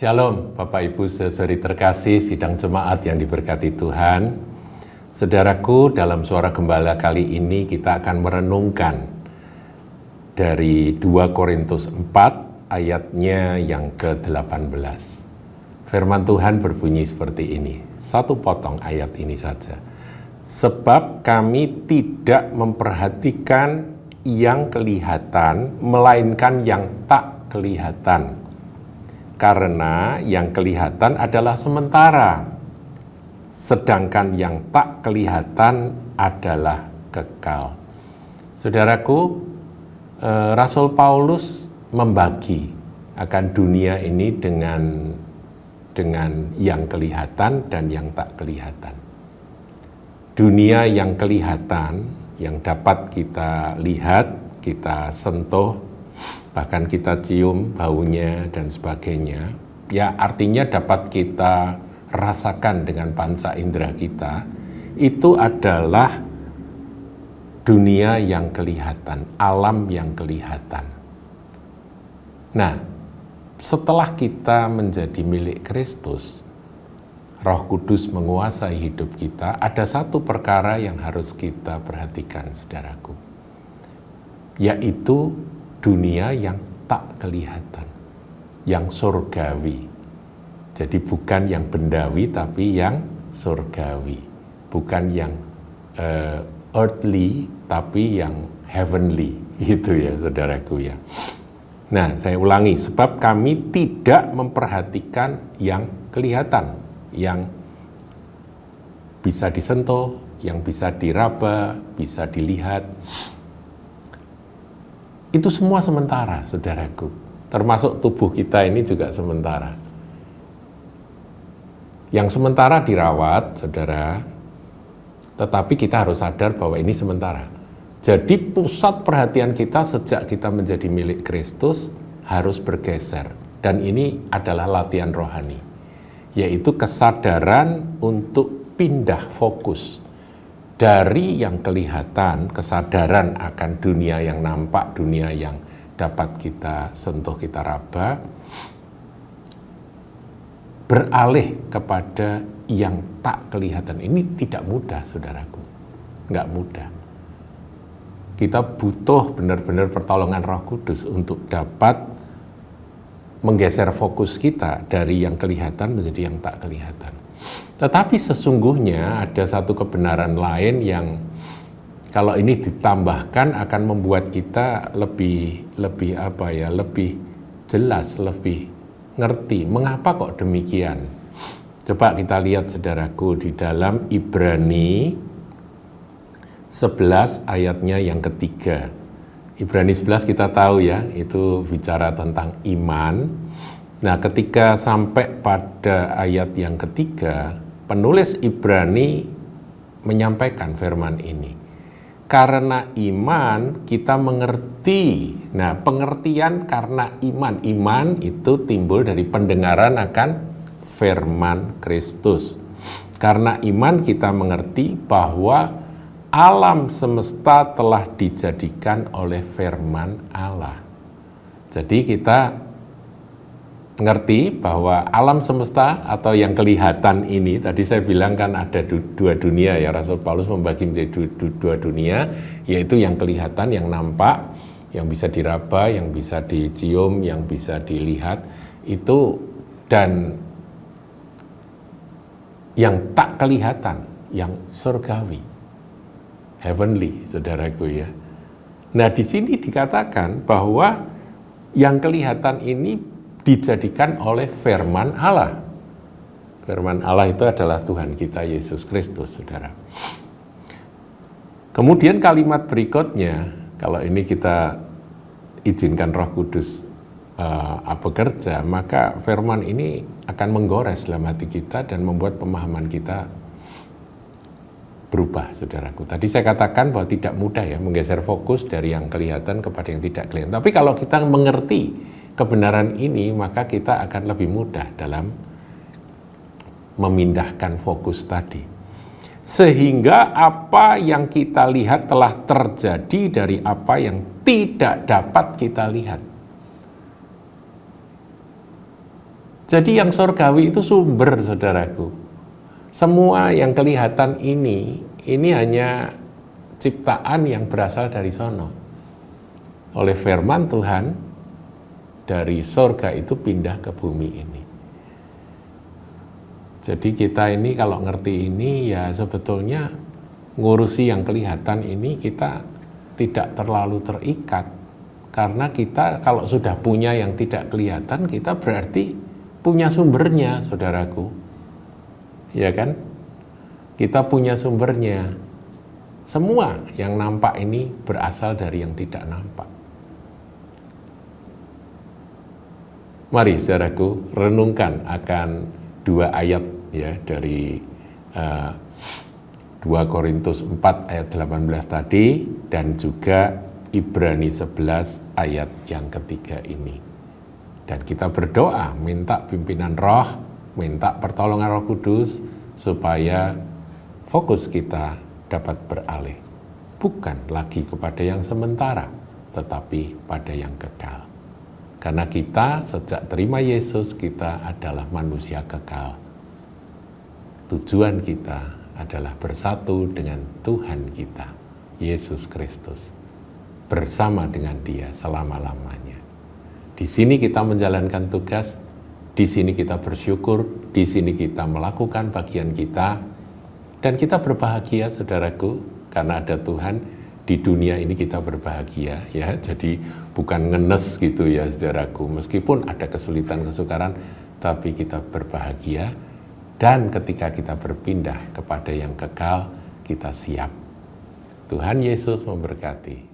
Shalom Bapak Ibu saudari terkasih sidang jemaat yang diberkati Tuhan. Saudaraku, dalam Suara Gembala kali ini kita akan merenungkan dari 2 Korintus 4 ayatnya yang ke-18. Firman Tuhan berbunyi seperti ini, satu potong ayat ini saja. Sebab kami tidak memperhatikan yang kelihatan, melainkan yang tak kelihatan. Karena yang kelihatan adalah sementara, sedangkan yang tak kelihatan adalah kekal. Saudaraku, Rasul Paulus membagi akan dunia ini dengan yang kelihatan dan yang tak kelihatan. Dunia yang kelihatan, yang dapat kita lihat, kita sentuh, bahkan kita cium baunya dan sebagainya, ya artinya dapat kita rasakan dengan panca indera kita, itu adalah dunia yang kelihatan, alam yang kelihatan. Nah, setelah kita menjadi milik Kristus, Roh Kudus menguasai hidup kita, ada satu perkara yang harus kita perhatikan, saudaraku, yaitu dunia yang tak kelihatan, yang surgawi. Jadi bukan yang bendawi tapi yang surgawi, bukan yang earthly tapi yang heavenly, gitu ya saudaraku ya. Nah, saya ulangi, sebab kami tidak memperhatikan yang kelihatan, yang bisa disentuh, yang bisa diraba, bisa dilihat. Itu semua sementara, saudaraku. Termasuk tubuh kita ini juga sementara. Yang sementara dirawat, saudara, tetapi kita harus sadar bahwa ini sementara. Jadi pusat perhatian kita sejak kita menjadi milik Kristus harus bergeser. Dan ini adalah latihan rohani, yaitu kesadaran untuk pindah fokus dari yang kelihatan, kesadaran akan dunia yang nampak, dunia yang dapat kita sentuh, kita raba, beralih kepada yang tak kelihatan. Ini tidak mudah, saudaraku. Nggak mudah. Kita butuh benar-benar pertolongan Roh Kudus untuk dapat menggeser fokus kita dari yang kelihatan menjadi yang tak kelihatan. Tetapi sesungguhnya ada satu kebenaran lain yang kalau ini ditambahkan akan membuat kita lebih jelas, lebih ngerti mengapa kok demikian. Coba kita lihat, saudaraku, di dalam Ibrani 11 ayatnya yang ketiga. Ibrani 11 kita tahu ya, itu bicara tentang iman. Nah, ketika sampai pada ayat yang ketiga, penulis Ibrani menyampaikan firman ini. Karena iman kita mengerti. Nah, pengertian karena iman. Iman itu timbul dari pendengaran akan firman Kristus. Karena iman kita mengerti bahwa alam semesta telah dijadikan oleh firman Allah. Jadi kita ngerti bahwa alam semesta atau yang kelihatan ini, tadi saya bilang kan ada dua dunia ya, Rasul Paulus membagi menjadi dua dunia, yaitu yang kelihatan, yang nampak, yang bisa diraba, yang bisa dicium, yang bisa dilihat, itu, dan yang tak kelihatan, yang surgawi, heavenly, saudaraku ya. Nah, di sini dikatakan bahwa yang kelihatan ini dijadikan oleh firman Allah. Firman Allah itu adalah Tuhan kita Yesus Kristus, saudara. Kemudian kalimat berikutnya, kalau ini kita izinkan Roh Kudus bekerja, maka firman ini akan menggores dalam hati kita dan membuat pemahaman kita berubah, saudaraku. Tadi saya katakan bahwa tidak mudah ya menggeser fokus dari yang kelihatan kepada yang tidak kelihatan. Tapi kalau kita mengerti kebenaran ini, maka kita akan lebih mudah dalam memindahkan fokus tadi. Sehingga apa yang kita lihat telah terjadi dari apa yang tidak dapat kita lihat. Jadi yang surgawi itu sumber, saudaraku. Semua yang kelihatan ini hanya ciptaan yang berasal dari sono. Oleh firman Tuhan, dari surga itu pindah ke bumi ini. Jadi kita ini kalau ngerti ini ya sebetulnya ngurusi yang kelihatan ini kita tidak terlalu terikat. Karena kita kalau sudah punya yang tidak kelihatan, kita berarti punya sumbernya, saudaraku. Ya kan? Kita punya sumbernya. Semua yang nampak ini berasal dari yang tidak nampak. Mari, saudaraku, renungkan akan 2 ayat ya dari 2 Korintus 4 ayat 18 tadi dan juga Ibrani 11 ayat yang ketiga ini. Dan kita berdoa, minta pimpinan Roh, minta pertolongan Roh Kudus supaya fokus kita dapat beralih. Bukan lagi kepada yang sementara, tetapi pada yang kekal. Karena kita sejak terima Yesus, kita adalah manusia kekal. Tujuan kita adalah bersatu dengan Tuhan kita, Yesus Kristus. Bersama dengan Dia selama-lamanya. Di sini kita menjalankan tugas, di sini kita bersyukur, di sini kita melakukan bagian kita, dan kita berbahagia, saudaraku, karena ada Tuhan. Di dunia ini kita berbahagia, ya. Jadi bukan ngenes gitu ya, saudaraku. Meskipun ada kesulitan, kesukaran, tapi kita berbahagia. Dan ketika kita berpindah kepada yang kekal, kita siap. Tuhan Yesus memberkati.